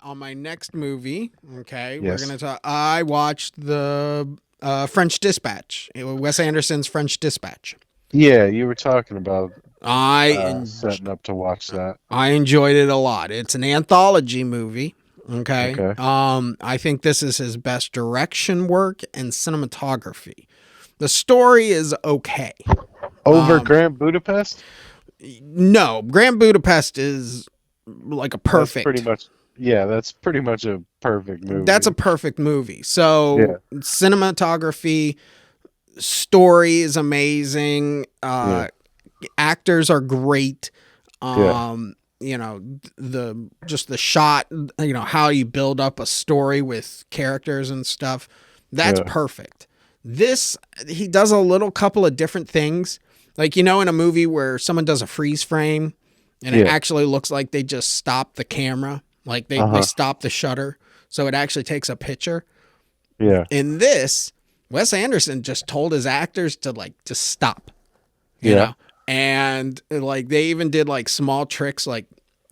on my next movie. Okay, we're Yes. gonna talk. I watched the French Dispatch. Wes Anderson's French Dispatch. Yeah, you were talking about I en- setting up to watch that. I enjoyed it a lot. It's an anthology movie. Okay. Okay. I think this is his best direction work and cinematography. The story is okay. Over Um, Grand Budapest? no, Grand Budapest is like a That's pretty perfect. much, yeah, that's pretty much a perfect That's a movie. perfect movie. So Yeah, cinematography, story is amazing. yeah, Actors are great. yeah, You know, the just the shot, you know, how you build up a story with characters and stuff. That's yeah. perfect. This he does a little couple of different things. Like, you know, in a movie where someone does a freeze frame and it Yeah. actually looks like they just stopped the camera, like they Uh-huh. stopped the shutter, so it actually takes a picture. Yeah. In this, Wes Anderson just told his actors to like just stop, you Yeah. know, and like they even did like small tricks, like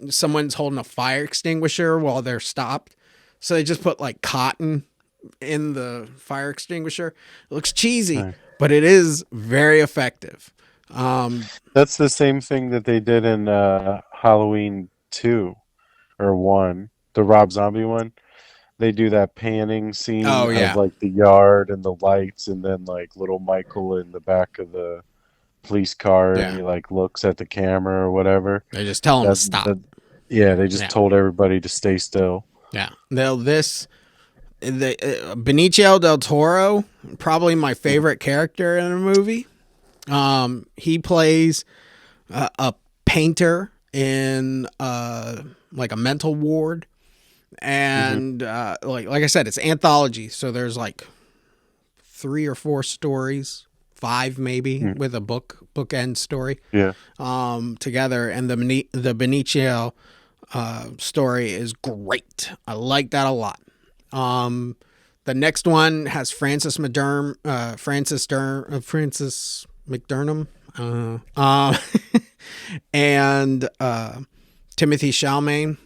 someone's holding a fire extinguisher while they're stopped, so they just put like cotton in the fire extinguisher. It looks cheesy, Right. but it is very effective. Um, That's the same thing that they did in Halloween 2 or 1, the Rob Zombie one. They do that panning scene oh of yeah, like the yard and the lights and then like little Michael in the back of the police car and yeah. he like looks at the camera or whatever. They just tell them to That stop. that yeah, they just Yeah, told everybody to stay still. yeah. They'll this the Benicio del Toro, probably my Mhm. favorite character in a movie. He plays a painter in like a mental ward, Mhm. and like I said, it's anthology, so there's like 3 or 4 stories, five maybe, Mm. with a bookend story Yeah. together, and the Benicio story is great. I like that a lot. Um, the next one has Francis McDermott, and Timothy Chalmaine.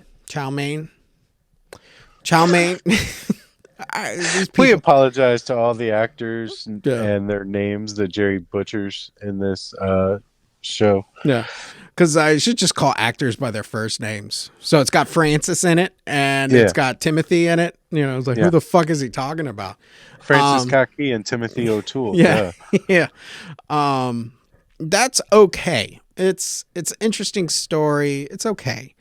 These We people, apologize to all the actors yeah, and their names that Jerry butchers in this show. yeah. Because I should just call actors by their first names. So it's got Francis in it, and it's Yeah. got Timothy in it. You know, it's like, who Yeah. the fuck is he talking about? Francis Um, Kaki and Timothy O'Toole. yeah, Duh. yeah. Um, that's okay. It's interesting story. It's okay.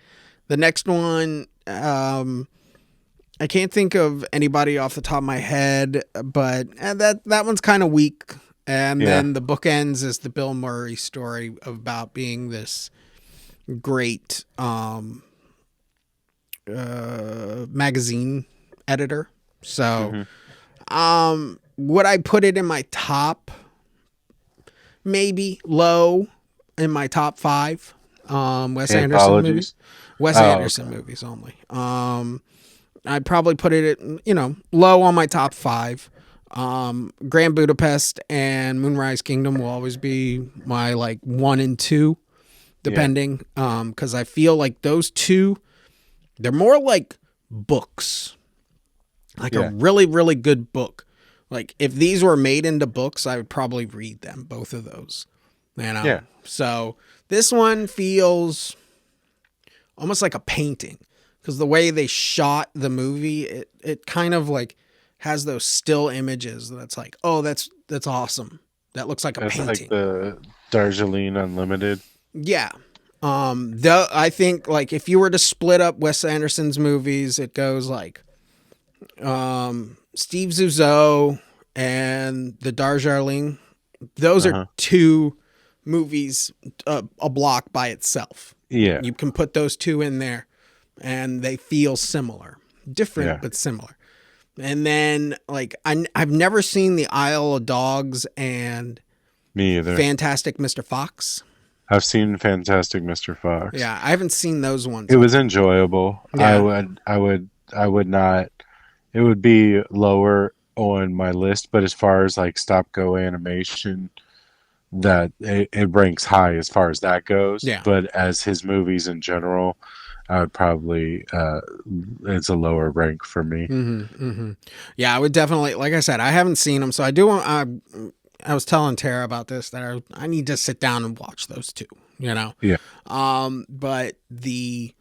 The next one, I can't think of anybody off the top of my head, but that one's kind of weak. And Yeah. then the bookends is the Bill Murray story about being this great magazine editor. So, Hmm. would I put it in my top? Maybe low in my top five. Wes Anderson movies. Anthologies. Wes Oh, Anderson okay. movies only. I'd probably put it at, low on my top five. Grand Budapest and Moonrise Kingdom will always be my like one and two, Yeah. depending. Because I feel like those two, they're more like books, like a Yeah. really, really good book. Like if these were made into books, I would probably read them, both of those. You know? Yeah. So this one feels almost like a painting because the way they shot the movie, it kind of like has those still images that's like, oh, that's awesome. That looks like a It's like painting. the Darjeeling Unlimited. Yeah. I think like if you were to split up Wes Anderson's movies, it goes like Steve Zissou and the Darjeeling. Those are Uh-huh. two movies, a block by itself. Yeah. You can put those two in there, and they feel similar, different Yeah. but similar. And then like I've never seen the Isle of Dogs and Me either. Fantastic Mr. Fox. I've seen Fantastic Mr. Fox. Yeah, I haven't seen those ones It was either. enjoyable. Yeah, I would not, it would be lower on my list, but as far as like stop go animation, it ranks high as far as that goes. yeah, But as his movies in general, I would probably it's a lower rank for me. Yeah, I would definitely. Like I said, I haven't seen them, so I do want. I was telling Tara about this that I need to sit down and watch those two. You know, Yeah, but the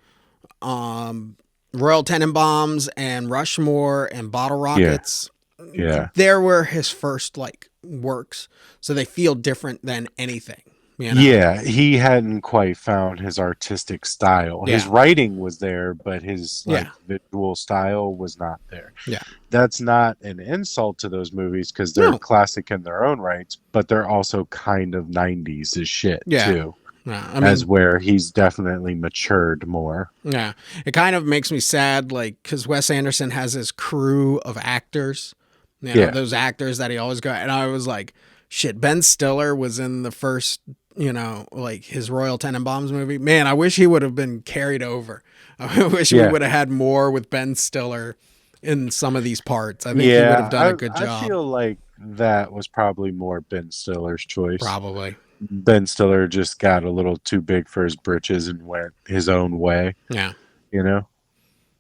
um, Royal Tenenbaums and Rushmore and Bottle yeah, Rockets, yeah. there were his first like works, so they feel different than anything. You know. Yeah, he hadn't quite found his artistic style. His Yeah. writing was there, but his Yeah. like visual style was not there. Yeah. That's not an insult to those movies because they're No. classic in their own rights, but they're also kind of 90s as shit Yeah. too, Yeah. I as mean, where he's definitely matured more. yeah. It kind of makes me sad, like, because Wes Anderson has this crew of actors, you know, Yeah, those actors that he always got. And I was like, shit, Ben Stiller was in the first, you know, like his Royal Tenenbaums movie. Man, I wish he would have been carried over. I wish we yeah, would have had more with Ben Stiller in some of these parts. I think he would have yeah. done a good I job. feel like that was probably more Ben Stiller's choice. Probably. Ben Stiller just got a little too big for his britches and went his own way, Yeah. you know.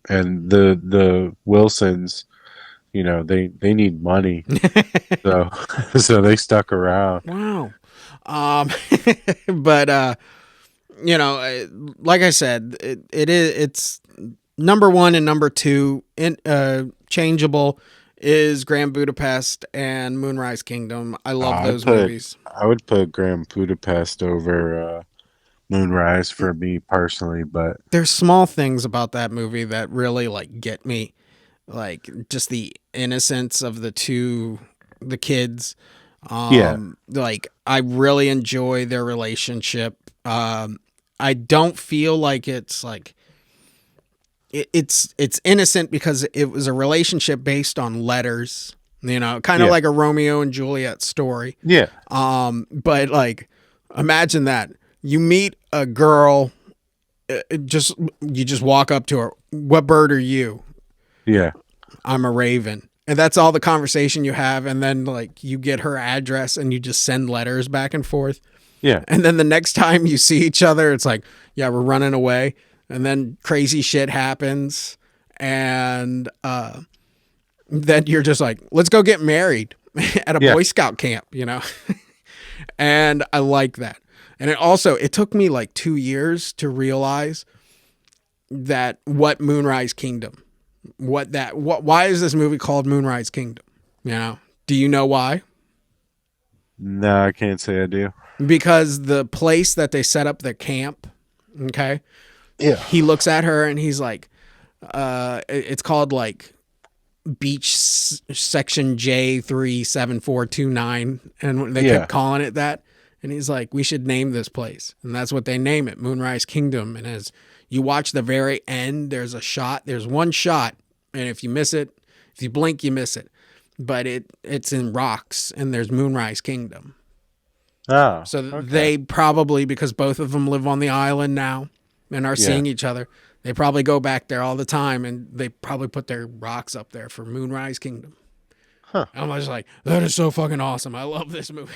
And the Wilsons, you know, they need money, so so they stuck around. Wow. Um, but you know, like I said, it's number one and number two in changeable is Grand Budapest and Moonrise Kingdom. I love I'd those put movies. I would put Grand Budapest over Moonrise for me personally, but There's small things about that movie that really like get me, like just the innocence of the kids. yeah, Like I really enjoy their relationship. I don't feel like it's like it's innocent because it was a relationship based on letters, you know, kind of yeah, like a Romeo and Juliet story. yeah, But like imagine that you meet a girl, just you just walk up to her, what bird are you? yeah, I'm a raven. And that's all the conversation you have, and then like you get her address and you just send letters back and forth. yeah, And then the next time you see each other, it's like, yeah, we're running away. And then crazy shit happens. And then you're just like, let's go get married at a yeah, Boy Scout camp, you know? And I like that. And it took me like 2 years to realize that what Moonrise Kingdom, why is this movie called Moonrise Kingdom? You know, do you know why? No, I can't say I do. Because the place that they set up the camp, okay, Yeah, he looks at her and he's like, it's called like beach section J37429. And they yeah, kept calling it that. And he's like, we should name this place. And that's what they name it, Moonrise Kingdom. And as you watch the very end, there's one shot. And if you miss it, if you blink, you miss it. But it's in rocks and there's Moonrise Kingdom. oh, So okay, they probably, because both of them live on the island now and are yeah, seeing each other, they probably go back there all the time and they probably put their rocks up there for Moonrise Kingdom. huh. I'm just like, that is so fucking awesome. I love this movie.